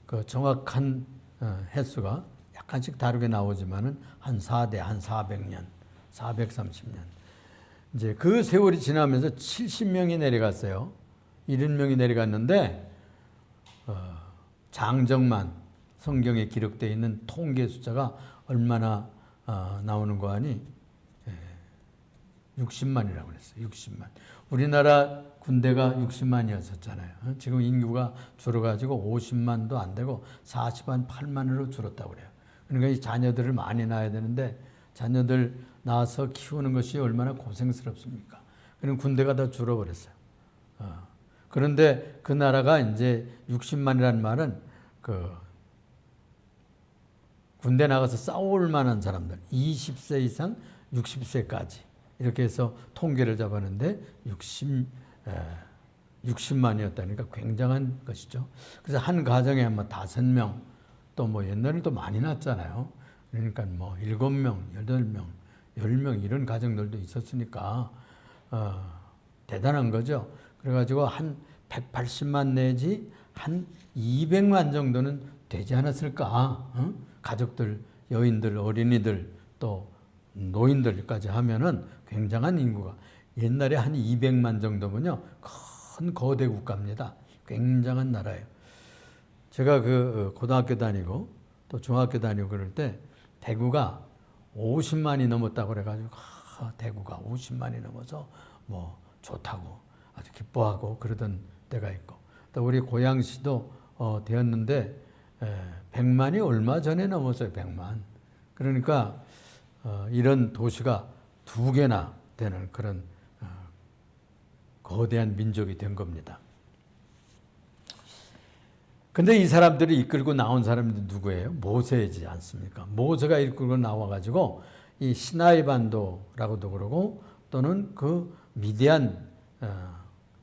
그 정확한 횟수가 약간씩 다르게 나오지만은 한 4대 한 400년, 430년. 이제 그 세월이 지나면서 70명이 내려갔어요. 70명이 내려갔는데 장정만 성경에 기록되어 있는 통계 숫자가 얼마나 나오는 거 아니? 60만이라고 그랬어요. 60만. 우리나라 군대가 60만이었었잖아요. 지금 인구가 줄어가지고 50만도 안 되고 40만, 8만으로 줄었다고 그래요. 그러니까 이 자녀들을 많이 낳아야 되는데 자녀들 낳아서 키우는 것이 얼마나 고생스럽습니까? 그럼 군대가 다 줄어버렸어요. 그런데 그 나라가 이제 60만이라는 말은 그 군대 나가서 싸울 만한 사람들 20세 이상 60세까지 이렇게 해서 통계를 잡았는데 60만이었다니까 굉장한 것이죠. 그래서 한 가정에 아마 5명 또 뭐 옛날에 또 많이 낳았잖아요. 그러니까 뭐 7명, 8명, 10명 이런 가정들도 있었으니까 대단한 거죠. 그래가지고 한 180만 내지 한 200만 정도는 되지 않았을까? 가족들, 여인들, 어린이들 또 노인들까지 하면은 굉장한 인구가 옛날에 한 200만 정도면요 큰 거대 국가입니다. 굉장한 나라예요. 제가 그 고등학교 다니고 또 중학교 다니고 그럴 때 대구가 50만이 넘었다고 그래가지고 대구가 50만이 넘어서 뭐 좋다고 아주 기뻐하고 그러던 때가 있고 또 우리 고양시도 되었는데 100만이 얼마 전에 넘었어요. 100만. 그러니까 이런 도시가 2개나 되는 그런 거대한 민족이 된 겁니다. 근데 이 사람들이 이끌고 나온 사람들이 누구예요? 모세이지 않습니까? 모세가 이끌고 나와가지고 이 시나이 반도라고도 그러고 또는 그 미디안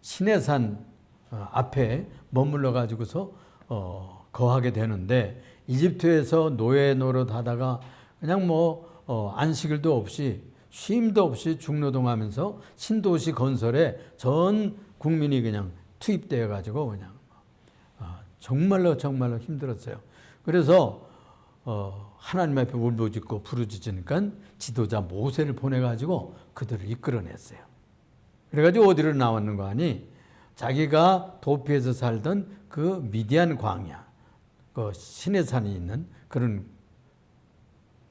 시내산 앞에 머물러 가지고서 거하게 되는데 이집트에서 노예 노릇 하다가 그냥 뭐 안식일도 없이 쉼도 없이 중노동하면서 신도시 건설에 전 국민이 그냥 투입되어 가지고 그냥 정말로 힘들었어요. 그래서 하나님 앞에 울부짖고 부르짖으니까 지도자 모세를 보내가지고 그들을 이끌어냈어요. 그래가지고 어디로 나왔는 거 아니? 자기가 도피해서 살던 그 미디안 광야, 그 시내산이 있는 그런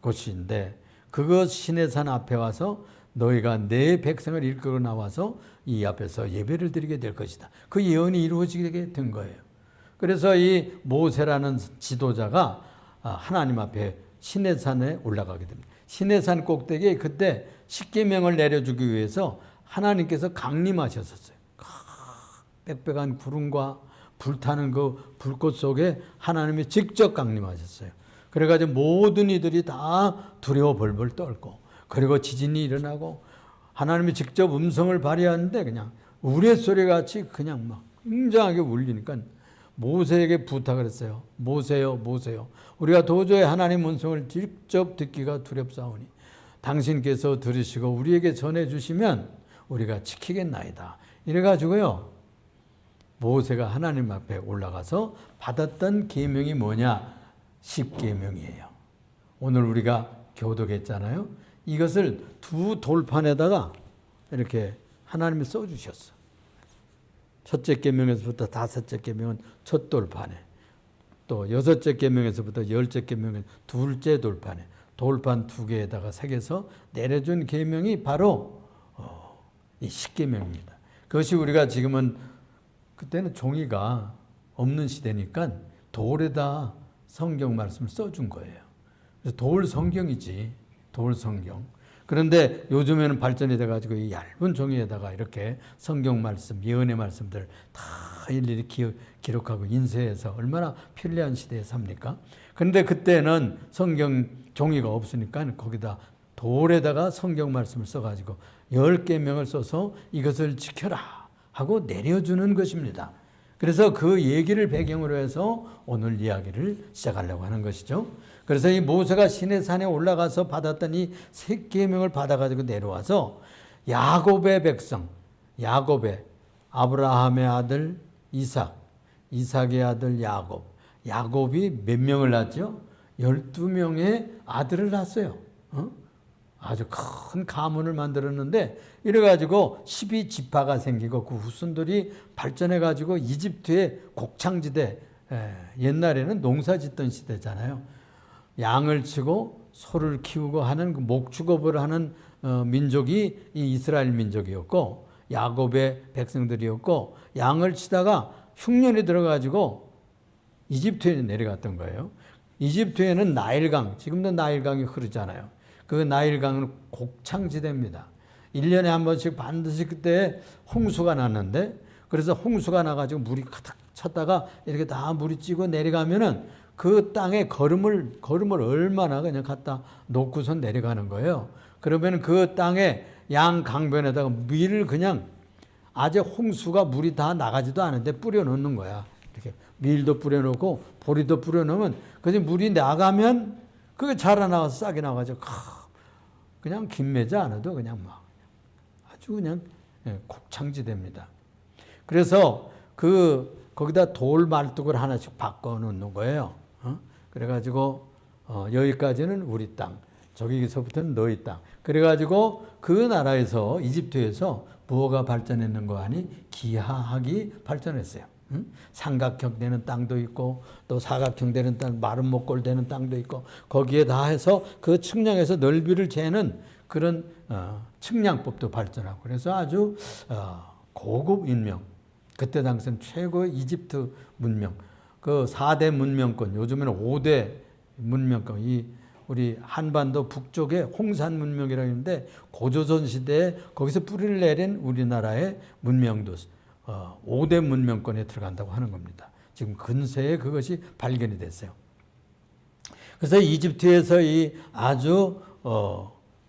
곳인데 그것 시내산 앞에 와서 너희가 내 백성을 이끌고 나와서 이 앞에서 예배를 드리게 될 것이다. 그 예언이 이루어지게 된 거예요. 그래서 이 모세라는 지도자가 하나님 앞에 시내산에 올라가게 됩니다. 시내산 꼭대기에 그때 십계명을 내려주기 위해서 하나님께서 강림하셨었어요. 빽빽한 구름과 불타는 그 불꽃 속에 하나님이 직접 강림하셨어요. 그래가지고 모든 이들이 다 두려워 벌벌 떨고 그리고 지진이 일어나고 하나님이 직접 음성을 발휘하는데 그냥 우레소리 같이 그냥 막 굉장하게 울리니까 모세에게 부탁을 했어요. 모세요, 모세요. 우리가 도저히 하나님 음성을 직접 듣기가 두렵사오니 당신께서 들으시고 우리에게 전해주시면 우리가 지키겠나이다. 이래가지고요. 모세가 하나님 앞에 올라가서 받았던 계명이 뭐냐? 10계명이에요. 오늘 우리가 교독했잖아요. 이것을 2 돌판에다가 이렇게 하나님이 써주셨어. 첫째 계명에서부터 5째 계명은 첫 돌판에, 또 6째 계명에서부터 10째 계명은 2째 돌판에, 돌판 2개에다가 새겨서 내려준 계명이 바로 이 10계명입니다. 그것이 우리가 지금은 그때는 종이가 없는 시대니까 돌에다 성경 말씀을 써준 거예요. 그래서 돌 성경이지, 돌 성경. 그런데 요즘에는 발전이 돼가지고 이 얇은 종이에다가 이렇게 성경 말씀, 예언의 말씀들 다 일일이 기록하고 인쇄해서 얼마나 편리한 시대에 삽니까? 그런데 그때는 성경 종이가 없으니까 거기다 돌에다가 성경 말씀을 써가지고 10계명을 써서 이것을 지켜라 하고 내려주는 것입니다. 그래서 그 얘기를 배경으로 해서 오늘 이야기를 시작하려고 하는 것이죠. 그래서 이 모세가 시내산에 올라가서 받았던 이 10계명을 받아가지고 내려와서 야곱의 백성, 야곱의 아브라함의 아들 이삭, 이삭의 아들 야곱, 야곱이 몇 명을 낳았죠? 12명의 아들을 낳았어요. 아주 큰 가문을 만들었는데 이래가지고 12지파가 생기고 그 후손들이 발전해가지고 이집트의 곡창지대, 옛날에는 농사 짓던 시대잖아요. 양을 치고 소를 키우고 하는 그 목축업을 하는 민족이 이 이스라엘 민족이었고 야곱의 백성들이었고, 양을 치다가 흉년이 들어가지고 이집트에 내려갔던 거예요. 이집트에는 나일강, 지금도 나일강이 흐르잖아요. 그 나일강은 곡창지대입니다. 1년에 한 번씩 반드시 그때 홍수가 났는데, 그래서 홍수가 나가지고 물이 가득 찼다가 이렇게 다 물이 찌고 내려가면은 그 땅에 걸음을 얼마나 그냥 갖다 놓고선 내려가는 거예요. 그러면 그 땅에 양 강변에다가 밀을 그냥 아직 홍수가 물이 다 나가지도 않은데 뿌려 놓는 거야. 이렇게 밀도 뿌려 놓고 보리도 뿌려 놓으면 그래서 물이 나가면 그게 자라나와서 싹이 나가지고 그냥 김매지 않아도 그냥 막 아주 그냥 곡창지대입니다. 그래서 거기다 돌 말뚝을 하나씩 바꿔 놓는 거예요. 그래가지고 여기까지는 우리 땅, 저기서부터는 너희 땅. 그래가지고 그 나라에서 이집트에서 뭐가 발전했는 거 아니? 기하학이 발전했어요. 삼각형 되는 땅도 있고 또 사각형 되는 땅, 마른 목골 되는 땅도 있고 거기에 다 해서 그 측량해서 넓이를 재는 그런 측량법도 발전하고, 그래서 아주 고급 인명, 그때 당시는 최고의 이집트 문명, 그 4대 문명권, 요즘에는 5대 문명권, 우리 한반도 북쪽에 홍산 문명이라고 하는데 고조선 시대에 거기서 뿌리를 내린 우리나라의 문명도 5대 문명권에 들어간다고 하는 겁니다. 지금 근세에 그것이 발견이 됐어요. 그래서 이집트에서 이 아주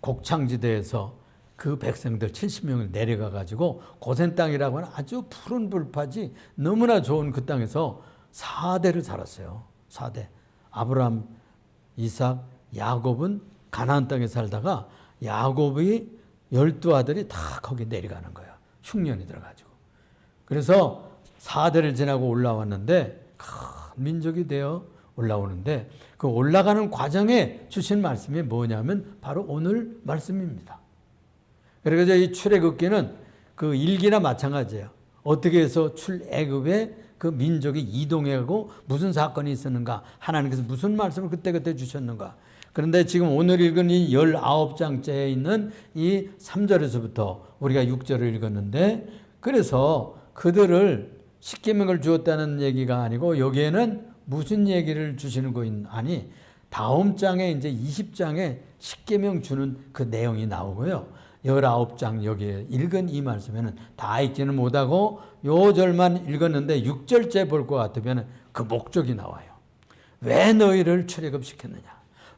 곡창지대에서 그 백성들 70명을 내려가 가지고 고센 땅이라고 하는 아주 푸른 불파지 너무나 좋은 그 땅에서 4대를 살았어요. 4대. 아브라함, 이삭, 야곱은 가나안 땅에 살다가 야곱이 12아들이 다 거기 내려가는 거야. 흉년이 들어가지고. 그래서 4대를 지나고 올라왔는데 큰 민족이 되어 올라오는데 그 올라가는 과정에 주신 말씀이 뭐냐면 바로 오늘 말씀입니다. 그래서 이 출애굽기는 그 일기나 마찬가지예요. 어떻게 해서 출애굽에 그 민족이 이동해가고 무슨 사건이 있었는가, 하나님께서 무슨 말씀을 그때그때 주셨는가. 그런데 지금 오늘 읽은 이 19장째에 있는 이 3절에서부터 우리가 6절을 읽었는데, 그래서 그들을 십계명을 주었다는 얘기가 아니고 여기에는 무슨 얘기를 주시는 거 아니, 다음 장에 이제 20장에 십계명 주는 그 내용이 나오고요. 19장 여기에 읽은 이 말씀에는 다 읽지는 못하고 요 절만 읽었는데 6절째 볼 것 같으면 그 목적이 나와요. 왜 너희를 출애굽시켰느냐?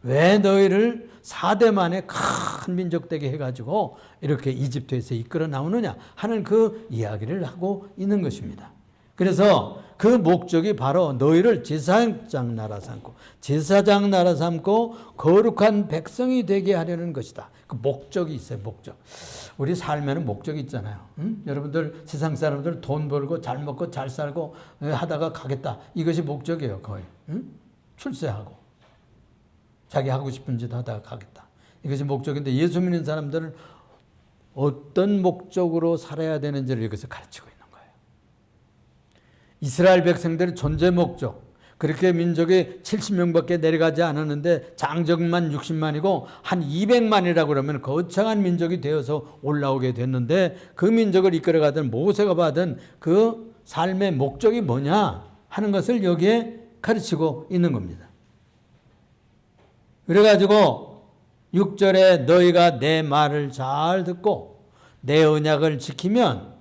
왜 너희를 4대 만에 큰 민족 되게 해가지고 이렇게 이집트에서 이끌어 나오느냐 하는 그 이야기를 하고 있는 것입니다. 그래서 그 목적이 바로 너희를 제사장 나라 삼고 거룩한 백성이 되게 하려는 것이다. 그 목적이 있어요. 목적. 우리 삶에는 목적이 있잖아요. 여러분들 세상 사람들 돈 벌고 잘 먹고 잘 살고 하다가 가겠다. 이것이 목적이에요. 거의. 출세하고 자기 하고 싶은 짓 하다가 가겠다. 이것이 목적인데 예수 믿는 사람들은 어떤 목적으로 살아야 되는지를 여기서 가르치고 있는 거예요. 이스라엘 백성들의 존재 목적, 그렇게 민족이 70명밖에 내려가지 않았는데 장정만 60만이고 한 200만이라고 그러면 거창한 민족이 되어서 올라오게 됐는데 그 민족을 이끌어가던 모세가 받은 그 삶의 목적이 뭐냐 하는 것을 여기에 가르치고 있는 겁니다. 그래가지고 6절에 너희가 내 말을 잘 듣고 내 언약을 지키면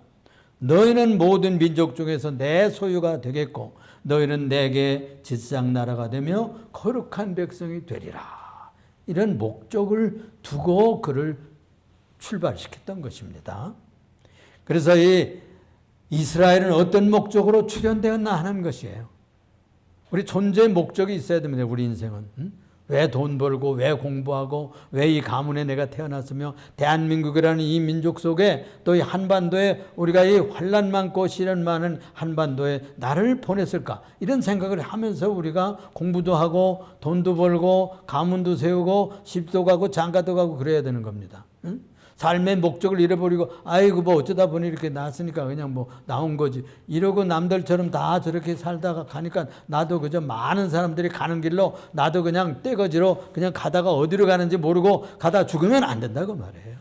너희는 모든 민족 중에서 내 소유가 되겠고 너희는 내게 지상 나라가 되며 거룩한 백성이 되리라. 이런 목적을 두고 그를 출발시켰던 것입니다. 그래서 이 이스라엘은 어떤 목적으로 출현되었나 하는 것이에요. 우리 존재의 목적이 있어야 됩니다. 우리 인생은. 왜 돈 벌고 왜 공부하고 왜 이 가문에 내가 태어났으며 대한민국이라는 이 민족 속에 또 이 한반도에 우리가 이 환란 많고 시련 많은 한반도에 나를 보냈을까 이런 생각을 하면서 우리가 공부도 하고 돈도 벌고 가문도 세우고 집도 가고 장가도 가고 그래야 되는 겁니다. 응? 삶의 목적을 잃어버리고 아이고 뭐 어쩌다 보니 이렇게 났으니까 그냥 뭐 나온 거지 이러고 남들처럼 다 저렇게 살다가 가니까 나도 그저 많은 사람들이 가는 길로 나도 그냥 떼거지로 그냥 가다가 어디로 가는지 모르고 가다 죽으면 안 된다고 말해요.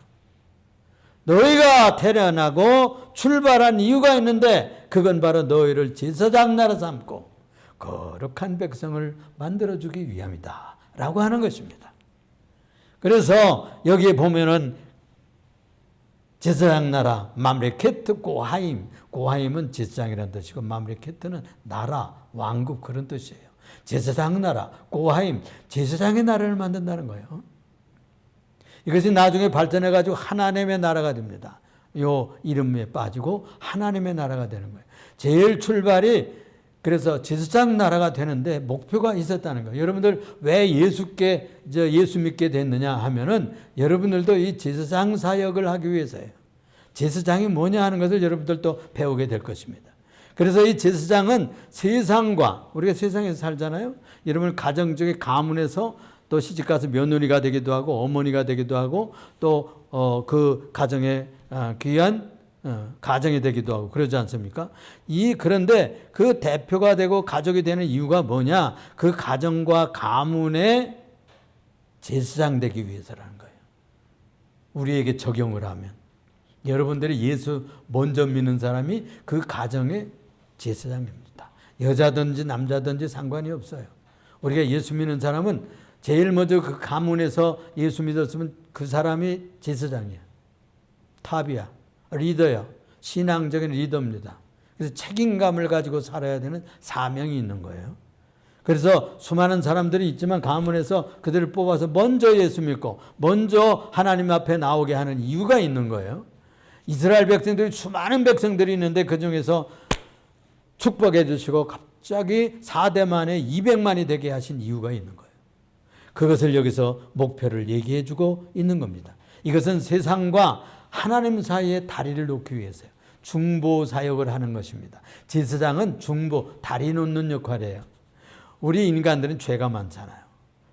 너희가 태어나고 출발한 이유가 있는데 그건 바로 너희를 제사장 나라 삼고 거룩한 백성을 만들어주기 위함이다 라고 하는 것입니다. 그래서 여기에 보면은 제사장 나라, 맘레케트 고하임. 고하임은 제사장이라는 뜻이고 맘레케트는 나라, 왕국 그런 뜻이에요. 제사장 나라, 고하임, 제사장의 나라를 만든다는 거예요. 이것이 나중에 발전해가지고 하나님의 나라가 됩니다. 요 이름에 빠지고 하나님의 나라가 되는 거예요. 제일 출발이 그래서 제사장 나라가 되는데 목표가 있었다는 거예요. 여러분들 왜 예수 믿게 됐느냐 하면은 여러분들도 이 제사장 사역을 하기 위해서예요. 제사장이 뭐냐 하는 것을 여러분들도 배우게 될 것입니다. 그래서 이 제사장은 세상과 우리가 세상에서 살잖아요. 여러분 가정적인 가문에서 또 시집가서 며느리가 되기도 하고 어머니가 되기도 하고 또 그 가정의 귀한 가정이 되기도 하고 그러지 않습니까? 그런데 그 대표가 되고 가족이 되는 이유가 뭐냐? 그 가정과 가문의 제사장 되기 위해서라는 거예요. 우리에게 적용을 하면 여러분들이 예수 먼저 믿는 사람이 그 가정의 제사장입니다. 여자든지 남자든지 상관이 없어요. 우리가 예수 믿는 사람은 제일 먼저 그 가문에서 예수 믿었으면 그 사람이 제사장이야. 탑이야. 리더야. 신앙적인 리더입니다. 그래서 책임감을 가지고 살아야 되는 사명이 있는 거예요. 그래서 수많은 사람들이 있지만 가문에서 그들을 뽑아서 먼저 예수 믿고 먼저 하나님 앞에 나오게 하는 이유가 있는 거예요. 이스라엘 백성들이 수많은 백성들이 있는데 그중에서 축복해 주시고 갑자기 4대 만에 200만이 되게 하신 이유가 있는 거예요. 그것을 여기서 목표를 얘기해 주고 있는 겁니다. 이것은 세상과 하나님 사이에 다리를 놓기 위해서요. 중보 사역을 하는 것입니다. 제사장은 중보, 다리 놓는 역할이에요. 우리 인간들은 죄가 많잖아요.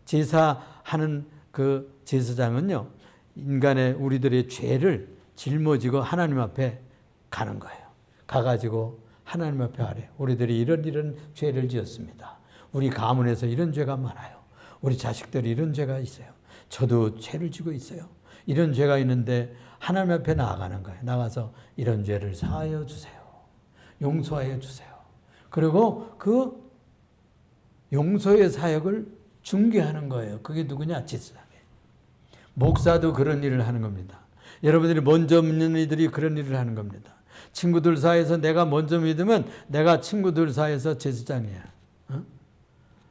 제사하는 그 제사장은요, 인간의 우리들의 죄를 짊어지고 하나님 앞에 가는 거예요. 가가지고 하나님 앞에 아래 우리들이 이런 죄를 지었습니다. 우리 가문에서 이런 죄가 많아요. 우리 자식들이 이런 죄가 있어요. 저도 죄를 지고 있어요. 이런 죄가 있는데 하나님 앞에 나아가는 거예요. 나가서 이런 죄를 사하여 주세요. 용서하여 주세요. 그리고 그 용서의 사역을 중개하는 거예요. 그게 누구냐? 제사장이에요. 목사도 그런 일을 하는 겁니다. 여러분들이 먼저 믿는 이들이 그런 일을 하는 겁니다. 친구들 사이에서 내가 먼저 믿으면 내가 친구들 사이에서 제사장이야.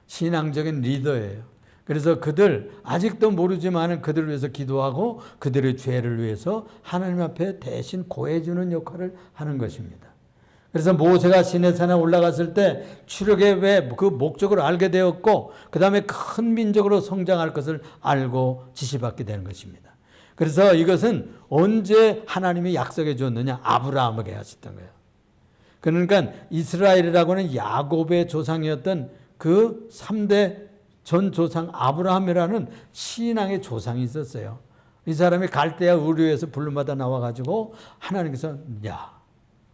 신앙적인 리더예요. 그래서 그들 아직도 모르지만 그들을 위해서 기도하고 그들의 죄를 위해서 하나님 앞에 대신 고해주는 역할을 하는 것입니다. 그래서 모세가 시내산에 올라갔을 때 출애굽의 왜 그 목적을 알게 되었고 그 다음에 큰 민족으로 성장할 것을 알고 지시받게 되는 것입니다. 그래서 이것은 언제 하나님이 약속해 줬느냐? 아브라함에게 하셨던 거예요. 그러니까 이스라엘이라고는 야곱의 조상이었던 그 3대 전 조상 아브라함이라는 신앙의 조상이 있었어요. 이 사람이 갈대아 우르에서 불름받아 나와가지고 하나님께서 야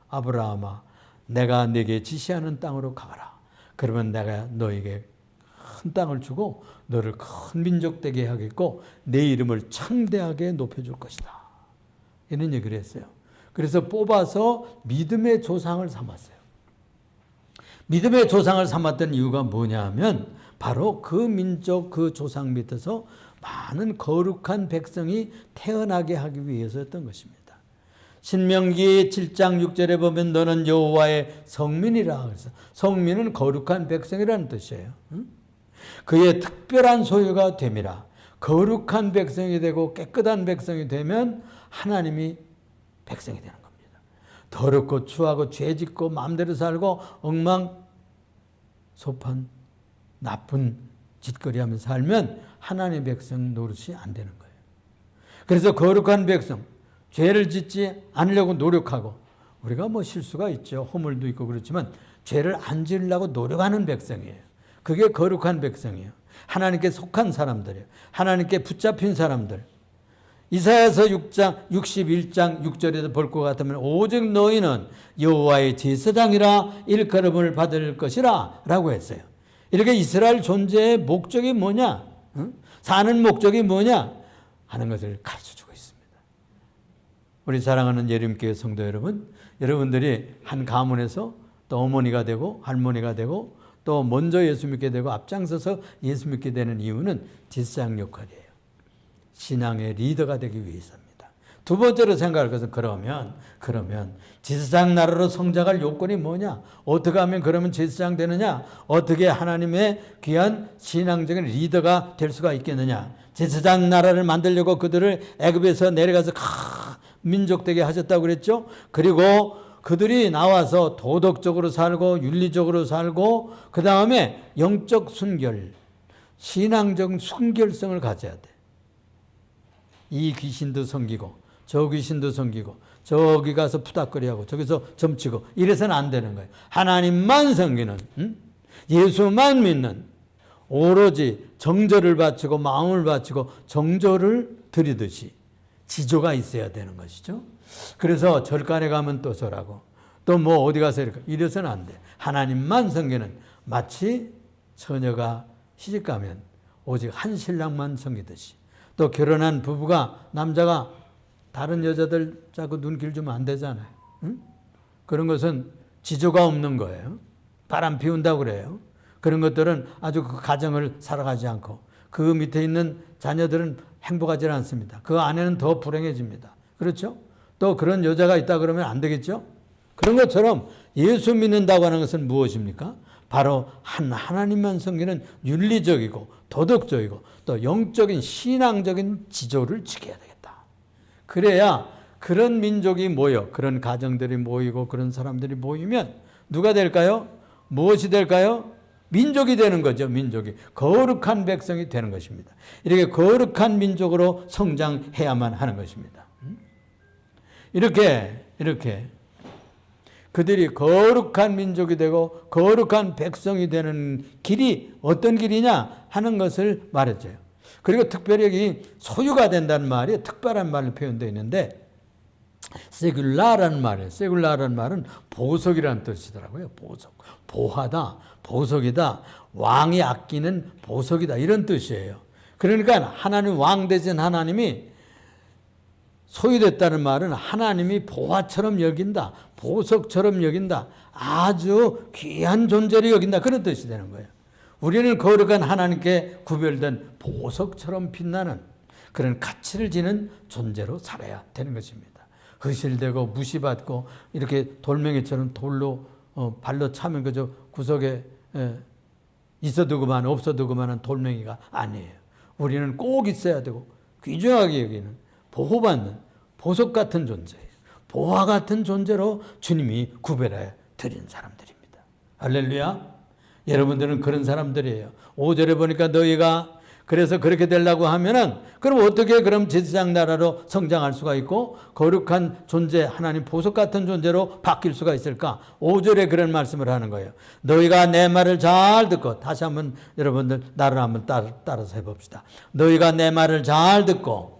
아브라함아 내가 네게 지시하는 땅으로 가거라. 그러면 내가 너에게 큰 땅을 주고 너를 큰 민족 되게 하겠고 내 이름을 창대하게 높여줄 것이다. 이런 얘기를 했어요. 그래서 뽑아서 믿음의 조상을 삼았어요. 믿음의 조상을 삼았던 이유가 뭐냐 하면 바로 그 민족 그 조상 밑에서 많은 거룩한 백성이 태어나게 하기 위해서였던 것입니다. 신명기 7장 6절에 보면 너는 여호와의 성민이라. 그래서 성민은 거룩한 백성이라는 뜻이에요. 그의 특별한 소유가 됨이라. 거룩한 백성이 되고 깨끗한 백성이 되면 하나님이 백성이 되는 겁니다. 더럽고 추하고 죄짓고 마음대로 살고 엉망소판 나쁜 짓거리하면서 살면 하나님의 백성 노릇이 안 되는 거예요. 그래서 거룩한 백성, 죄를 짓지 않으려고 노력하고, 우리가 뭐 실수가 있죠. 허물도 있고 그렇지만 죄를 안 지으려고 노력하는 백성이에요. 그게 거룩한 백성이에요. 하나님께 속한 사람들이에요. 하나님께 붙잡힌 사람들. 이사야서 6장 61장 6절에도 볼 것 같으면 오직 너희는 여호와의 제사장이라 일컬음을 받을 것이라 라고 했어요. 이렇게 이스라엘 존재의 목적이 뭐냐, 사는 목적이 뭐냐 하는 것을 가르쳐주고 있습니다. 우리 사랑하는 예림교회 성도 여러분, 여러분들이 한 가문에서 또 어머니가 되고 할머니가 되고 또 먼저 예수 믿게 되고 앞장서서 예수 믿게 되는 이유는 제사장 역할이에요. 신앙의 리더가 되기 위해서입니다. 두 번째로 생각할 것은 그러면 제사장 나라로 성장할 요건이 뭐냐? 어떻게 하면 그러면 제사장 되느냐? 어떻게 하나님의 귀한 신앙적인 리더가 될 수가 있겠느냐? 제사장 나라를 만들려고 그들을 애굽에서 내려가서 민족 되게 하셨다고 그랬죠? 그리고 그들이 나와서 도덕적으로 살고 윤리적으로 살고 그 다음에 영적 순결, 신앙적 순결성을 가져야 돼. 이 귀신도 섬기고 저 귀신도 섬기고 저기 가서 푸닥거리하고 저기서 점치고 이래서는 안 되는 거예요. 하나님만 섬기는, 예수만 믿는, 오로지 정절을 바치고 마음을 바치고 정절을 드리듯이 지조가 있어야 되는 것이죠. 그래서 절간에 가면 또 저라고 또 뭐 어디 가서 이래서는 안 돼. 하나님만 섬기는, 마치 처녀가 시집가면 오직 한 신랑만 섬기듯이, 또 결혼한 부부가 남자가 다른 여자들 자꾸 눈길 주면 안 되잖아요. 응? 그런 것은 지조가 없는 거예요. 바람 피운다고 그래요. 그런 것들은 아주 그 가정을 살아가지 않고 그 밑에 있는 자녀들은 행복하지 않습니다. 그 아내는 더 불행해집니다. 그렇죠? 또 그런 여자가 있다 그러면 안 되겠죠? 그런 것처럼 예수 믿는다고 하는 것은 무엇입니까? 바로 하나님만 섬기는 윤리적이고 도덕적이고 또 영적인 신앙적인 지조를 지켜야 되겠다. 그래야 그런 민족이 모여, 그런 가정들이 모이고 그런 사람들이 모이면 누가 될까요? 무엇이 될까요? 민족이 되는 거죠. 민족이. 거룩한 백성이 되는 것입니다. 이렇게 거룩한 민족으로 성장해야만 하는 것입니다. 이렇게 그들이 거룩한 민족이 되고 거룩한 백성이 되는 길이 어떤 길이냐 하는 것을 말했죠. 그리고 특별히 여기 소유가 된다는 말이 특별한 말로 표현되어 있는데 세굴라라는 말이에요. 세굴라라는 말은 보석이라는 뜻이더라고요. 보석. 보하다, 보석이다, 왕이 아끼는 보석이다 이런 뜻이에요. 그러니까 하나님 왕 되신 하나님이 소유됐다는 말은 하나님이 보화처럼 여긴다, 보석처럼 여긴다, 아주 귀한 존재로 여긴다 그런 뜻이 되는 거예요. 우리는 거룩한 하나님께 구별된 보석처럼 빛나는 그런 가치를 지닌 존재로 살아야 되는 것입니다. 흐실되고 무시받고 이렇게 돌멩이처럼 돌로 발로 차면 그저 구석에 있어도 그만 없어도 그만한 돌멩이가 아니에요. 우리는 꼭 있어야 되고 귀중하게 여기는 보호받는 보석 같은 존재예요. 보화 같은 존재로 주님이 구별해 드린 사람들입니다. 할렐루야. 여러분들은 그런 사람들이에요. 5절에 보니까 너희가 그래서 그렇게 되려고 하면은 그럼 어떻게 그럼 제사장 나라로 성장할 수가 있고 거룩한 존재 하나님 보석 같은 존재로 바뀔 수가 있을까? 5절에 그런 말씀을 하는 거예요. 너희가 내 말을 잘 듣고, 다시 한번 여러분들 나를 한번 따라서 해봅시다. 너희가 내 말을 잘 듣고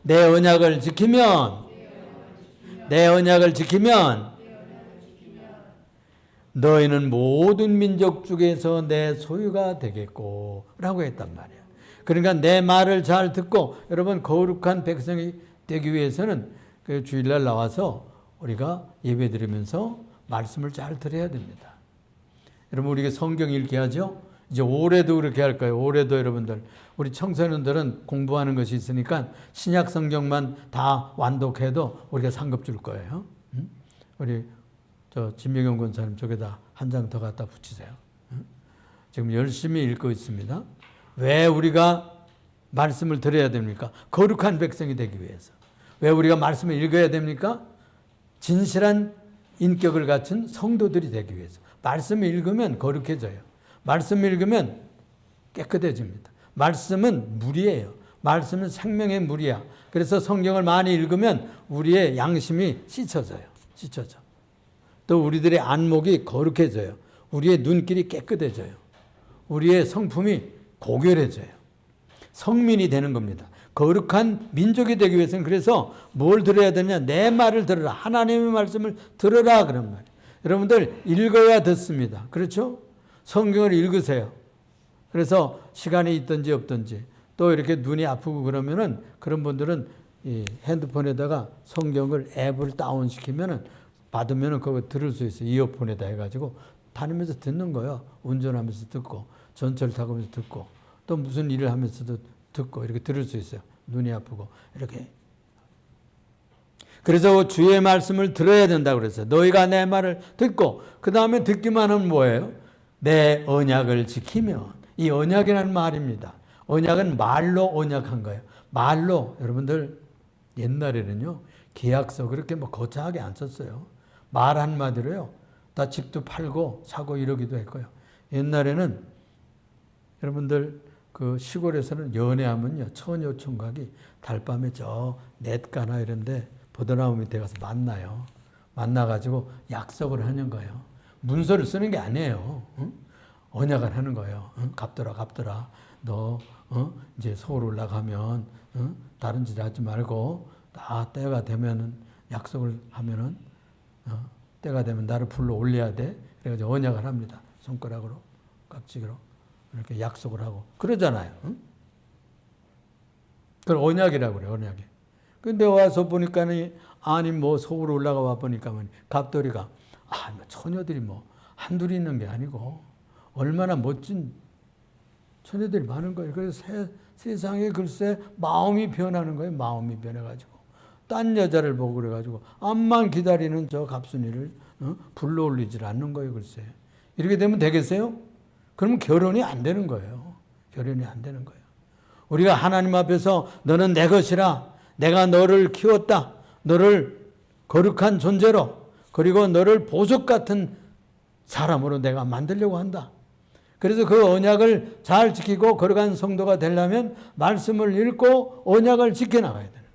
내 언약을 지키면 너희는 모든 민족 중에서 내 소유가 되겠고 라고 했단 말이에요. 그러니까 내 말을 잘 듣고, 여러분 거룩한 백성이 되기 위해서는 그 주일날 나와서 우리가 예배 드리면서 말씀을 잘 들어야 됩니다. 여러분 우리가 성경 읽게 하죠. 이제 올해도 그렇게 할 거예요. 올해도 여러분들 우리 청소년들은 공부하는 것이 있으니까 신약 성경만 다 완독해도 우리가 상급 줄 거예요. 우리 저 진명영 권사님 저기다 한 장 더 갖다 붙이세요. 지금 열심히 읽고 있습니다. 왜 우리가 말씀을 들어야 됩니까? 거룩한 백성이 되기 위해서. 왜 우리가 말씀을 읽어야 됩니까? 진실한 인격을 갖춘 성도들이 되기 위해서. 말씀을 읽으면 거룩해져요. 말씀 읽으면 깨끗해집니다. 말씀은 물이에요. 말씀은 생명의 물이야. 그래서 성경을 많이 읽으면 우리의 양심이 씻어져요. 또 우리들의 안목이 거룩해져요. 우리의 눈길이 깨끗해져요. 우리의 성품이 고결해져요. 성민이 되는 겁니다. 거룩한 민족이 되기 위해서는 그래서 뭘 들어야 되냐? 내 말을 들으라. 하나님의 말씀을 들으라. 그런 말이에요. 여러분들 읽어야 듣습니다. 그렇죠? 성경을 읽으세요. 그래서 시간이 있든지 없든지 또 이렇게 눈이 아프고 그러면은 그런 분들은 이 핸드폰에다가 성경을 앱을 다운시키면은 받으면은 그거 들을 수 있어요. 이어폰에다 해가지고 다니면서 듣는 거예요. 운전하면서 듣고 전철 타고 하면서 듣고 또 무슨 일을 하면서도 듣고 이렇게 들을 수 있어요. 눈이 아프고 이렇게. 그래서 주의 말씀을 들어야 된다고 그랬어요. 너희가 내 말을 듣고 그 다음에 듣기만 하면 뭐예요? 내 언약을 지키면. 이 언약이라는 말입니다. 언약은 말로 언약한 거예요. 말로. 여러분들 옛날에는요 계약서 그렇게 뭐 거창하게 안 썼어요. 말 한마디로요 다 집도 팔고 사고 이러기도 했고요. 옛날에는 여러분들 그 시골에서는 연애하면요 처녀 총각이 달밤에 저 냇가나 이런데 보드나무 밑에 가서 만나요. 만나가지고 약속을 하는 거예요. 문서를 쓰는 게 아니에요. 응? 언약을 하는 거예요. 응? 갑더라 너 이제 서울 올라가면 다른 짓 하지 말고 다 때가 되면은 약속을 하면은 때가 되면 나를 불러 올려야 돼. 그래가지고 언약을 합니다. 손가락으로 깍지로 이렇게 약속을 하고 그러잖아요. 응? 그걸 언약이라고 그래요. 언약이. 근데 와서 보니까는 아니 뭐 서울 올라가 와 보니까 갑돌이가 뭐 처녀들이 뭐 한둘이 있는 게 아니고 얼마나 멋진 처녀들이 많은 거예요. 그래서 세상에 글쎄 마음이 변하는 거예요. 마음이 변해가지고 딴 여자를 보고 그래가지고 암만 기다리는 저 갑순이를 불러올리질 않는 거예요. 글쎄 이렇게 되면 되겠어요? 그러면 결혼이 안 되는 거예요. 결혼이 안 되는 거예요. 우리가 하나님 앞에서 너는 내 것이라 내가 너를 키웠다. 너를 거룩한 존재로 그리고 너를 보석 같은 사람으로 내가 만들려고 한다. 그래서 그 언약을 잘 지키고 거룩한 성도가 되려면 말씀을 읽고 언약을 지켜나가야 되는 거예요.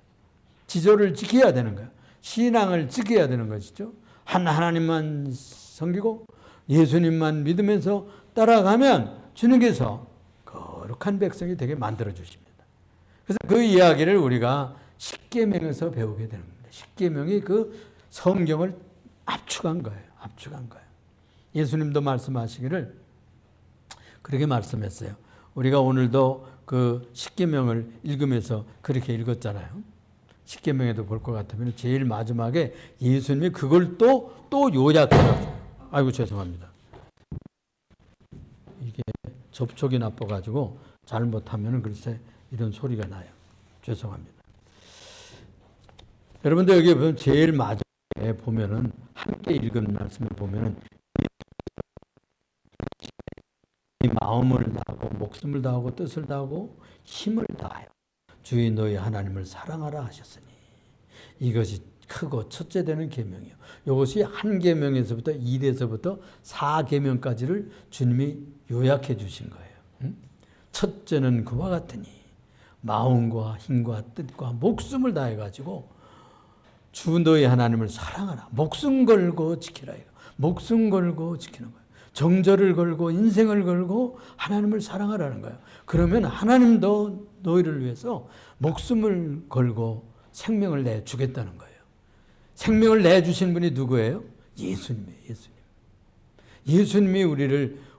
지조를 지켜야 되는 거예요. 신앙을 지켜야 되는 것이죠. 하나님만 섬기고 예수님만 믿으면서 따라가면 주님께서 거룩한 백성이 되게 만들어 주십니다. 그래서 그 이야기를 우리가 십계명에서 배우게 되는 겁니다. 십계명이 그 성경을 압축한 거예요. 압축한 거예요. 예수님도 말씀하시기를 그렇게 말씀했어요. 우리가 오늘도 그 십계명을 읽으면서 그렇게 읽었잖아요. 십계명에도 볼 것 같으면 제일 마지막에 예수님이 그걸 또 요약해놨어요. 아이고 죄송합니다. 이게 접촉이 나빠가지고 잘못하면 글쎄 이런 소리가 나요. 죄송합니다. 여러분들 여기 보면 제일 마지막에 보면은 함께 읽은 말씀을 보면은 마음을 다하고 목숨을 다하고 뜻을 다하고 힘을 다하여 주의 너희 하나님을 사랑하라 하셨으니 이것이 크고 첫째 되는 계명이요. 이것이 한 계명에서부터 1에서부터 4계명까지를 주님이 요약해 주신 거예요. 첫째는 그와 같으니 마음과 힘과 뜻과 목숨을 다해 가지고 주 너희 하나님을 사랑하라. 목숨 걸고 지키라. 목숨 걸고 지키는 거예요. 정절을 걸고 인생을 걸고 하나님을 사랑하라는 거예요. 그러면 하나님도 너희를 위해서 목숨을 걸고 생명을 내주겠다는 거예요. 생명을 내주신 분이 누구예요? 예수님이에요. 예수님이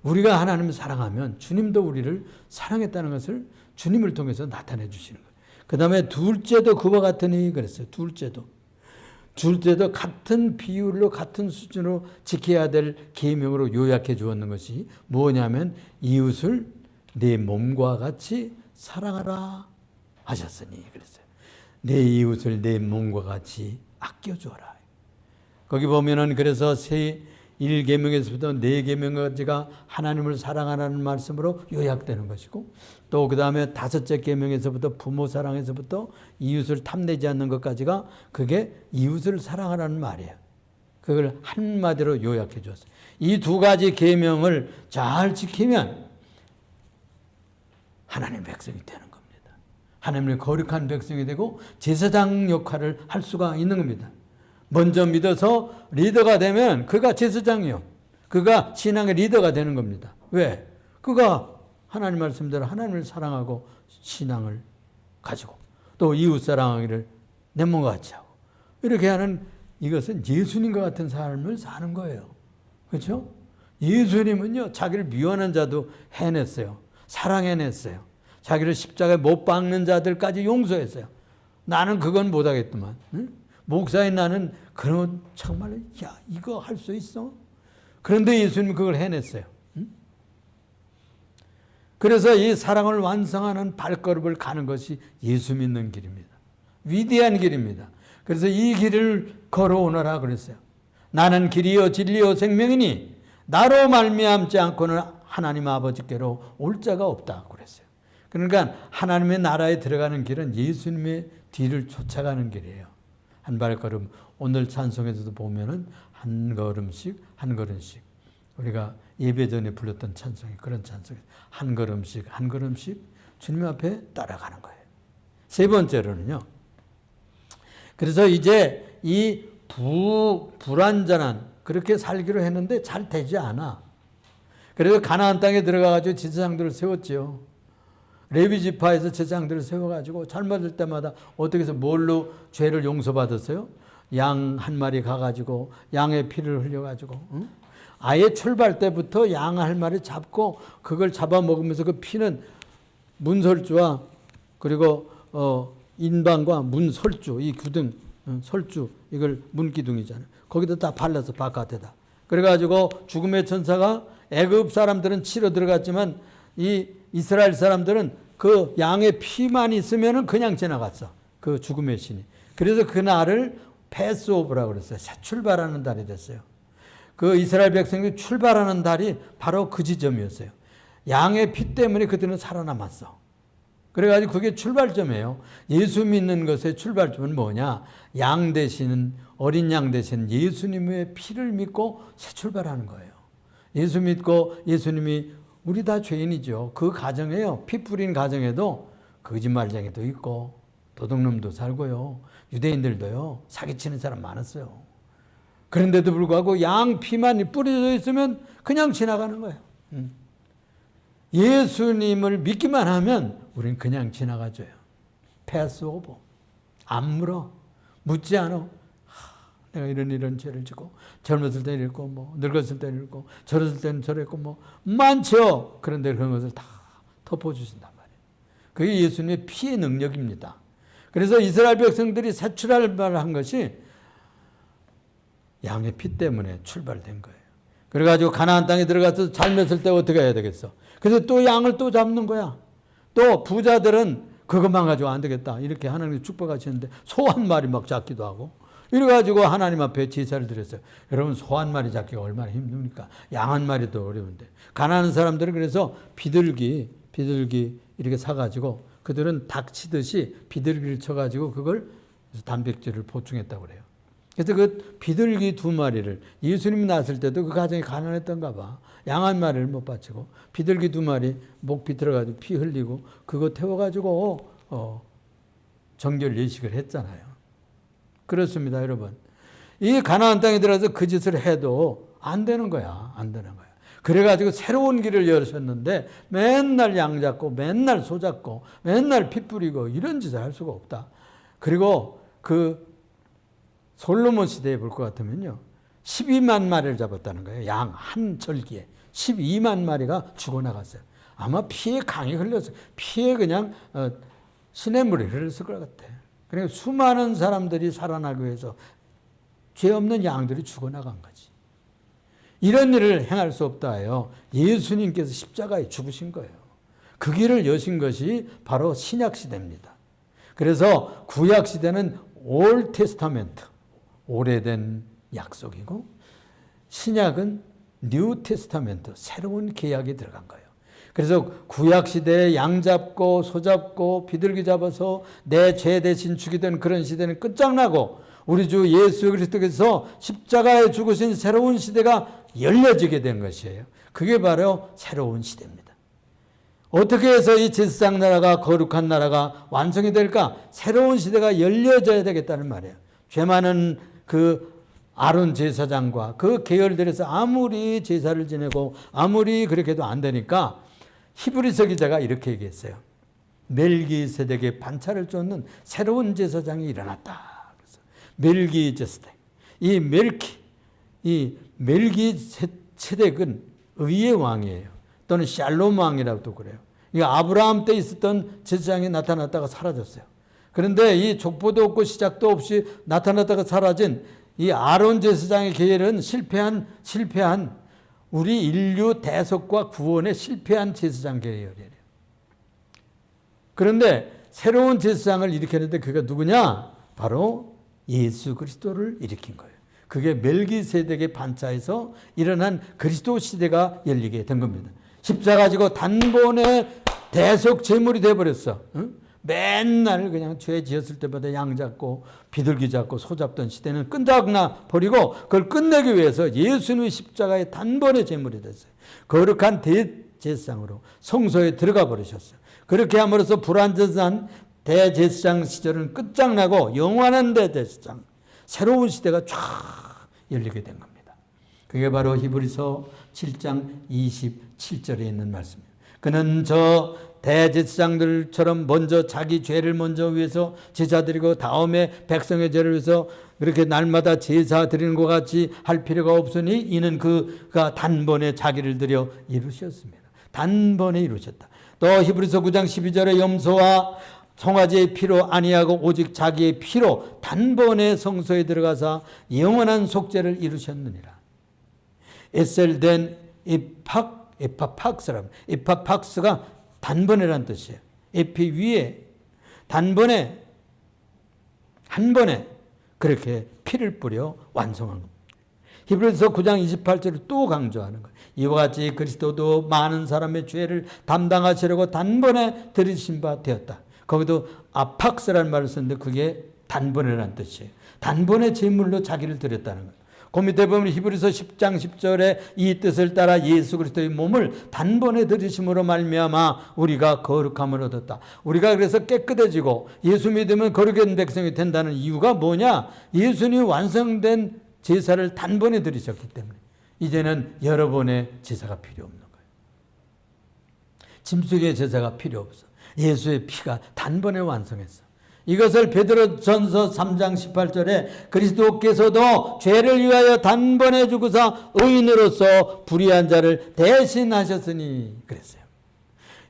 우리가 하나님을 사랑하면 주님도 우리를 사랑했다는 것을 주님을 통해서 나타내 주시는 거예요. 그 다음에 둘째도 그와 같으니 그랬어요. 둘째도 같은 비율로 같은 수준으로 지켜야 될 계명으로 요약해 주었는 것이 뭐냐면 이웃을 내 몸과 같이 사랑하라 하셨으니 그랬어요. 내 이웃을 내 몸과 같이 아껴주어라. 거기 보면은 그래서 1계명에서부터 4계명까지가 하나님을 사랑하라는 말씀으로 요약되는 것이고 또 그 다음에 5째 계명에서부터 부모 사랑에서부터 이웃을 탐내지 않는 것까지가 그게 이웃을 사랑하라는 말이에요. 그걸 한마디로 요약해 줬어요. 이 두 가지 계명을 잘 지키면 하나님의 백성이 되는 겁니다. 하나님의 거룩한 백성이 되고 제사장 역할을 할 수가 있는 겁니다. 먼저 믿어서 리더가 되면 그가 제사장이요. 그가 신앙의 리더가 되는 겁니다. 왜? 그가 하나님 말씀대로 하나님을 사랑하고 신앙을 가지고 또 이웃 사랑하기를 내 몸과 같이 하고 이렇게 하는 이것은 예수님과 같은 삶을 사는 거예요. 그렇죠? 예수님은요, 자기를 미워하는 자도 해냈어요. 사랑해냈어요. 자기를 십자가에 못 박는 자들까지 용서했어요. 나는 그건 못하겠더만. 응? 목사인 나는 그런 정말 야 이거 할 수 있어? 그런데 예수님은 그걸 해냈어요. 응? 그래서 이 사랑을 완성하는 발걸음을 가는 것이 예수 믿는 길입니다. 위대한 길입니다. 그래서 이 길을 걸어오너라 그랬어요. 나는 길이요 진리요 생명이니 나로 말미암지 않고는 하나님 아버지께로 올 자가 없다 그랬어요. 그러니까 하나님의 나라에 들어가는 길은 예수님의 뒤를 쫓아가는 길이에요. 한 발걸음. 오늘 찬송에서도 보면은 한 걸음씩 한 걸음씩 우리가 예배 전에 불렀던 찬송이 그런 찬송이에요. 한 걸음씩 한 걸음씩 주님 앞에 따라가는 거예요. 세 번째로는요. 그래서 이제 이 불완전한 그렇게 살기로 했는데 잘 되지 않아. 그래서 가나안 땅에 들어가가지고 제사장들을 세웠죠. 레위 지파에서 제사장들을 세워가지고 잘못할 때마다 어떻게 해서 뭘로 죄를 용서받았어요? 양 한 마리 가가지고 양의 피를 흘려가지고 응? 아예 출발 때부터 양 한 마리 잡고 그걸 잡아먹으면서 그 피는 문설주와 그리고 인방과 문설주 이 기둥 설주 이걸 문기둥이잖아요. 거기다 다 발라서 바깥에다. 그래가지고 죽음의 천사가 애굽 사람들은 치러 들어갔지만 이 이스라엘 사람들은 그 양의 피만 있으면은 그냥 지나갔어. 그 죽음의 신이. 그래서 그 날을 패스오브라고 그랬어요. 새 출발하는 달이 됐어요. 그 이스라엘 백성이 출발하는 달이 바로 그 지점이었어요. 양의 피 때문에 그들은 살아남았어. 그래가지고 그게 출발점이에요. 예수 믿는 것의 출발점은 뭐냐? 양 대신 어린 양 대신 예수님의 피를 믿고 새 출발하는 거예요. 예수 믿고 예수님이 우리 다 죄인이죠. 그 가정에요. 피 뿌린 가정에도 거짓말쟁이도 있고 도둑놈도 살고요. 유대인들도요. 사기치는 사람 많았어요. 그런데도 불구하고 양 피만 뿌려져 있으면 그냥 지나가는 거예요. 예수님을 믿기만 하면 우린 그냥 지나가줘요. 패스 오버. 안 물어. 묻지 않아. 내가 이런 죄를 짓고 젊었을 때는 이랬고 뭐 늙었을 때는 이랬고 저랬을 때는 저랬고 뭐 많죠. 그런데 그런 것을 다 덮어주신단 말이에요. 그게 예수님의 피의 능력입니다. 그래서 이스라엘 백성들이 새 출발한 것이 양의 피 때문에 출발된 거예요. 그래가지고 가나안 땅에 들어가서 삶했을 때 어떻게 해야 되겠어? 그래서 또 양을 또 잡는 거야. 또 부자들은 그것만 가지고 안 되겠다. 이렇게 하나님이 축복하시는데 소 한 마리 막 잡기도 하고 이래가지고 하나님 앞에 제사를 드렸어요. 여러분 소 한 마리 잡기가 얼마나 힘듭니까? 양 한 마리도 어려운데. 가난한 사람들은 그래서 비둘기 이렇게 사가지고 그들은 닭 치듯이 비둘기를 쳐가지고 그걸 단백질을 보충했다고 그래요. 그래서 그 비둘기 2마리를 예수님이 낳았을 때도 그 가정이 가난했던가 봐. 양 한 마리를 못 바치고 비둘기 2마리 목 비틀어가지고 피 흘리고 그거 태워가지고 정결 예식을 했잖아요. 그렇습니다, 여러분. 이 가나안 땅에 들어가서 그 짓을 해도 안 되는 거야. 안 되는 거야. 그래가지고 새로운 길을 열으셨는데 맨날 양 잡고 맨날 소 잡고 맨날 피 뿌리고 이런 짓을 할 수가 없다. 그리고 그 솔로몬 시대에 볼 것 같으면요. 12만 마리를 잡았다는 거예요. 양 한 절기에. 12만 마리가 죽어나갔어요. 아마 피에 강이 흘렸어요. 피에 그냥 시냇물이 흘렀을 것 같아. 그러니까 수많은 사람들이 살아나기 위해서 죄 없는 양들이 죽어나간 거지. 이런 일을 행할 수 없다 해요. 예수님께서 십자가에 죽으신 거예요. 그 길을 여신 것이 바로 신약시대입니다. 그래서 구약시대는 올 테스타멘트, 오래된 약속이고 신약은 뉴 테스타멘트, 새로운 계약이 들어간 거예요. 그래서 구약시대에 양 잡고 소 잡고 비둘기 잡아서 내 죄 대신 죽이던 그런 시대는 끝장나고 우리 주 예수 그리스도께서 십자가에 죽으신 새로운 시대가 열려지게 된 것이에요. 그게 바로 새로운 시대입니다. 어떻게 해서 이 제사장 나라가, 거룩한 나라가 완성이 될까? 새로운 시대가 열려져야 되겠다는 말이에요. 죄 많은 그 아론 제사장과 그 계열들에서 아무리 제사를 지내고 아무리 그렇게 해도 안 되니까 히브리서 기자가 이렇게 얘기했어요. 멜기세덱의 반차를 쫓는 새로운 제사장이 일어났다. 그래서 멜기세덱, 이 멜기세덱은 의의 왕이에요. 또는 샬롬 왕이라고도 그래요. 이 아브라함 때 있었던 제사장이 나타났다가 사라졌어요. 그런데 이 족보도 없고 시작도 없이 나타났다가 사라진 이 아론 제사장의 계열은 실패한 우리 인류 대속과 구원에 실패한 제사장 계열이에요. 그런데 새로운 제사장을 일으켰는데 그가 누구냐? 바로 예수 그리스도를 일으킨 거예요. 그게 멜기세덱의 반차에서 일어난 그리스도 시대가 열리게 된 겁니다. 십자가 지고 단번에 대속 제물이 돼버렸어. 응? 맨날 그냥 죄 지었을 때마다 양 잡고 비둘기 잡고 소 잡던 시대는 끝나나 버리고 그걸 끝내기 위해서 예수님의 십자가에 단번에 제물이 됐어요. 거룩한 대제사장으로 성소에 들어가 버리셨어요. 그렇게 함으로써 불완전한 대제사장 시절은 끝장나고 영원한 대제사장, 새로운 시대가 쫙 열리게 된 겁니다. 그게 바로 히브리서 7장 27절에 있는 말씀입니다. 그는 저 대제사장들처럼 먼저 자기 죄를 먼저 위해서 제사 드리고 다음에 백성의 죄를 위해서 그렇게 날마다 제사 드리는 것 같이 할 필요가 없으니 이는 그가 단번에 자기를 드려 이루셨습니다. 단번에 이루셨다. 또 히브리서 9장 12절에 염소와 송아지의 피로 아니하고 오직 자기의 피로 단번에 성소에 들어가서 영원한 속죄를 이루셨느니라. 에셀된 에파팍스랍니다. 에파팍스가 단번에란 뜻이에요. 에피 위에 단번에 한 번에 그렇게 피를 뿌려 완성한 겁니다. 히브리서 9장 28절을 또 강조하는 거예요. 이와 같이 그리스도도 많은 사람의 죄를 담당하시려고 단번에 들이신 바 되었다. 거기도 아팍스라는 말을 썼는데 그게 단번에란 뜻이에요. 단번에 제물로 자기를 드렸다는 거예요. 그 밑에 보면 히브리서 10장 10절에 이 뜻을 따라 예수 그리스도의 몸을 단번에 들이심으로 말미암아 우리가 거룩함을 얻었다. 우리가 그래서 깨끗해지고 예수 믿으면 거룩한 백성이 된다는 이유가 뭐냐? 예수님이 완성된 제사를 단번에 드리셨기 때문에 이제는 여러 번의 제사가 필요 없는 거예요. 짐승의 제사가 필요 없어. 예수의 피가 단번에 완성했어. 이것을 베드로전서 3장 18절에 그리스도께서도 죄를 위하여 단번에 죽으사 의인으로서 불의한 자를 대신하셨으니 그랬어요.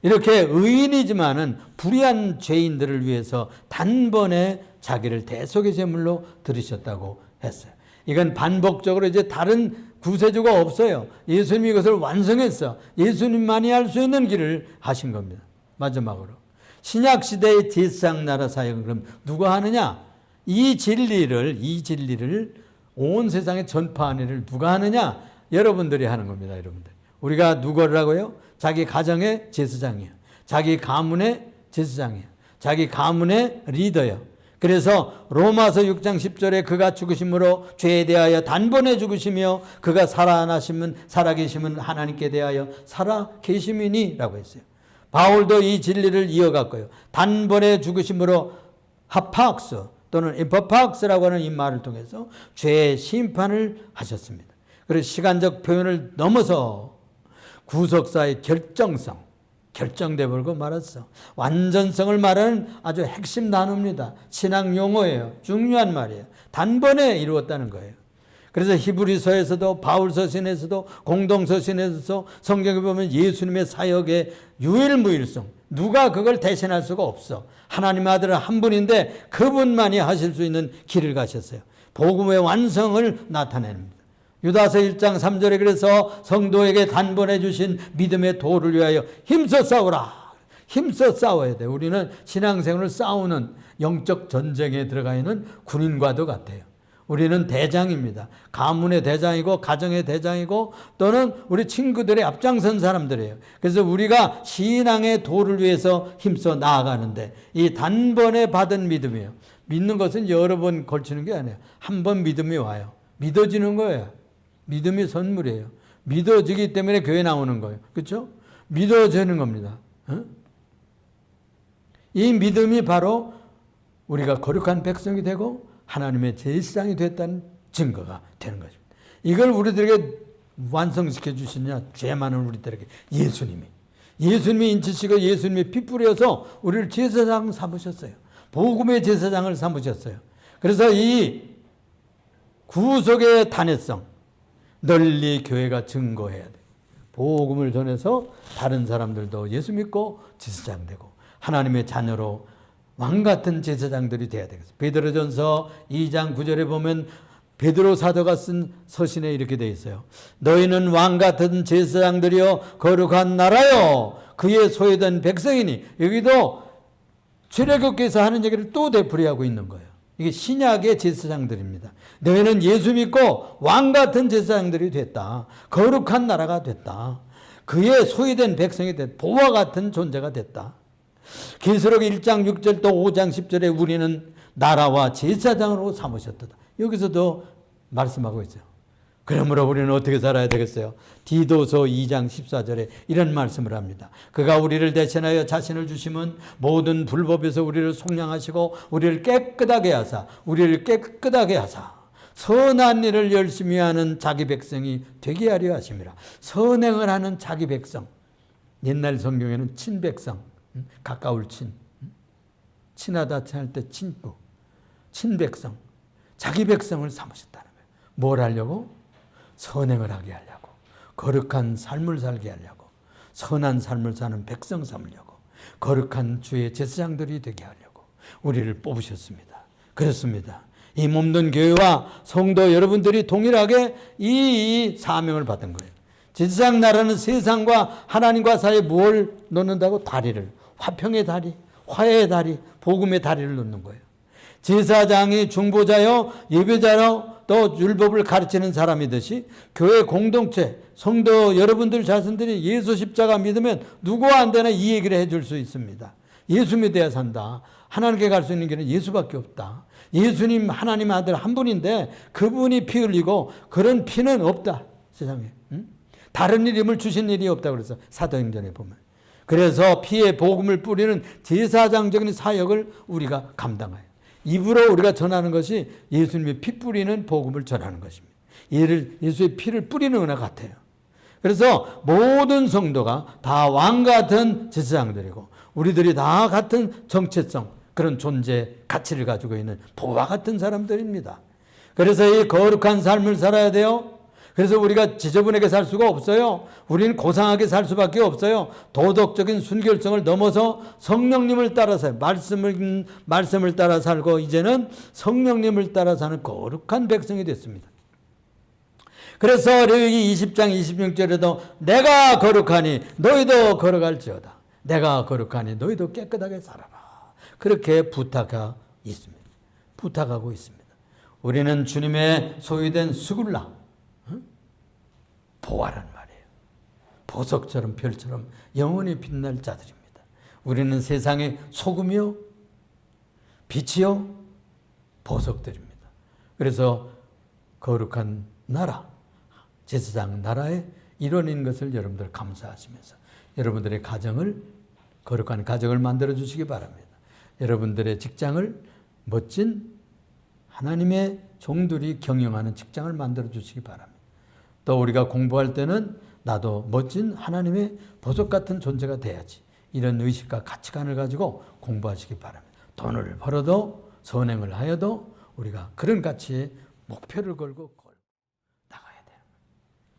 이렇게 의인이지만은 불의한 죄인들을 위해서 단번에 자기를 대속의 제물로 드리셨다고 했어요. 이건 반복적으로 이제 다른 구세주가 없어요. 예수님이 이것을 완성했어. 예수님만이 할 수 있는 길을 하신 겁니다. 마지막으로 신약시대의 제사장 나라 사역은 그럼 누가 하느냐? 이 진리를 온 세상에 전파하는 일을 누가 하느냐? 여러분들이 하는 겁니다. 여러분들. 우리가 누구라고요? 자기 가정의 제사장이에요. 자기 가문의 제사장이에요. 자기 가문의 리더예요. 그래서 로마서 6장 10절에 그가 죽으심으로 죄에 대하여 단번에 죽으시며 그가 살아계심은 하나님께 대하여 살아계심이니라고 했어요. 바울도 이 진리를 이어갔고요. 단번에 죽으심으로 하팍스 또는 에퍼팍스라고 하는 이 말을 통해서 죄의 심판을 하셨습니다. 그래서 시간적 표현을 넘어서 구속사의 결정돼 버리고 말았어. 완전성을 말하는 아주 핵심 단어입니다. 신앙 용어예요. 중요한 말이에요. 단번에 이루었다는 거예요. 그래서 히브리서에서도 바울서신에서도 공동서신에서 성경에 보면 예수님의 사역의 유일무일성, 누가 그걸 대신할 수가 없어. 하나님의 아들은 한 분인데 그분만이 하실 수 있는 길을 가셨어요. 복음의 완성을 나타냅니다. 유다서 1장 3절에 그래서 성도에게 단번에 주신 믿음의 도를 위하여 힘써 싸우라. 힘써 싸워야 돼. 우리는 신앙생활을 싸우는 영적 전쟁에 들어가 있는 군인과도 같아요. 우리는 대장입니다. 가문의 대장이고 가정의 대장이고 또는 우리 친구들의 앞장선 사람들이에요. 그래서 우리가 신앙의 도를 위해서 힘써 나아가는데 이 단번에 받은 믿음이에요. 믿는 것은 여러 번 걸치는 게 아니에요. 한 번 믿음이 와요. 믿어지는 거예요. 믿음이 선물이에요. 믿어지기 때문에 교회 나오는 거예요. 그렇죠? 믿어지는 겁니다. 이 믿음이 바로 우리가 거룩한 백성이 되고 하나님의 제사장이 됐다는 증거가 되는 것입니다. 이걸 우리들에게 완성시켜 주시냐? 죄 많은 우리들에게 예수님이 인치시고 예수님이 피 뿌려서 우리를 제사장 삼으셨어요. 복음의 제사장을 삼으셨어요. 그래서 이 구속의 단회성 널리 교회가 증거해야 돼. 복음을 전해서 다른 사람들도 예수 믿고 제사장 되고 하나님의 자녀로 왕 같은 제사장들이 돼야 되겠어요. 베드로전서 2장 9절에 보면 베드로 사도가 쓴 서신에 이렇게 되어 있어요. 너희는 왕 같은 제사장들이여 거룩한 나라요 그의 소유된 백성이니. 여기도 출애굽기에서 하는 얘기를 또 되풀이하고 있는 거예요. 이게 신약의 제사장들입니다. 너희는 예수 믿고 왕 같은 제사장들이 됐다. 거룩한 나라가 됐다. 그의 소유된 백성이 됐다. 보화 같은 존재가 됐다. 계시록 1장 6절 또 5장 10절에 우리는 나라와 제사장으로 삼으셨다. 여기서도 말씀하고 있어요. 그러므로 우리는 어떻게 살아야 되겠어요? 디도서 2장 14절에 이런 말씀을 합니다. 그가 우리를 대신하여 자신을 주심은 모든 불법에서 우리를 속량하시고 우리를 깨끗하게 하사 선한 일을 열심히 하는 자기 백성이 되게 하려 하심이라. 선행을 하는 자기 백성. 옛날 성경에는 친백성, 가까울 친, 친하다 할 때 친구, 친백성, 자기 백성을 삼으셨다는 거예요. 뭘 하려고? 선행을 하게 하려고, 거룩한 삶을 살게 하려고, 선한 삶을 사는 백성 삼으려고, 거룩한 주의 제사장들이 되게 하려고 우리를 뽑으셨습니다. 그렇습니다. 이 몸된 교회와 성도 여러분들이 동일하게 이 사명을 받은 거예요. 제사장 나라는 세상과 하나님과 사이에 뭘 놓는다고? 다리를, 화평의 다리, 화해의 다리, 복음의 다리를 놓는 거예요. 제사장이 중보자요 예배자요 또 율법을 가르치는 사람이듯이 교회 공동체 성도 여러분들 자신들이 예수 십자가 믿으면 누구한테나 이 얘기를 해줄 수 있습니다. 예수 믿어야 산다. 하나님께 갈 수 있는 길은 예수밖에 없다. 예수님 하나님 아들 한 분인데 그분이 피 흘리고 그런 피는 없다 세상에. 다른 이름을 주신 일이 없다 그래서 사도행전에 보면. 그래서 피의 복음을 뿌리는 제사장적인 사역을 우리가 감당해요. 입으로 우리가 전하는 것이 예수님의 피 뿌리는 복음을 전하는 것입니다. 예수의 피를 뿌리는 은혜 같아요. 그래서 모든 성도가 다 왕 같은 제사장들이고 우리들이 다 같은 정체성, 그런 존재 가치를 가지고 있는 보화 같은 사람들입니다. 그래서 이 거룩한 삶을 살아야 돼요. 그래서 우리가 지저분하게 살 수가 없어요. 우리는 고상하게 살 수밖에 없어요. 도덕적인 순결성을 넘어서 성령님을 따라서 말씀을 따라 살고 이제는 성령님을 따라 사는 거룩한 백성이 됐습니다. 그래서 레위기 20장 26절에도 내가 거룩하니 너희도 거룩할지어다. 내가 거룩하니 너희도 깨끗하게 살아라. 그렇게 부탁하고 있습니다. 우리는 주님의 소유된 수굴라 보화란 말이에요. 보석처럼 별처럼 영원히 빛날 자들입니다. 우리는 세상의 소금이요 빛이요 보석들입니다. 그래서 거룩한 나라 제사장 나라의 일원인 것을 여러분들 감사하시면서 여러분들의 가정을 거룩한 가정을 만들어 주시기 바랍니다. 여러분들의 직장을 멋진 하나님의 종들이 경영하는 직장을 만들어 주시기 바랍니다. 또 우리가 공부할 때는 나도 멋진 하나님의 보석 같은 존재가 돼야지. 이런 의식과 가치관을 가지고 공부하시기 바랍니다. 돈을 벌어도 선행을 하여도 우리가 그런 가치의 목표를 걸고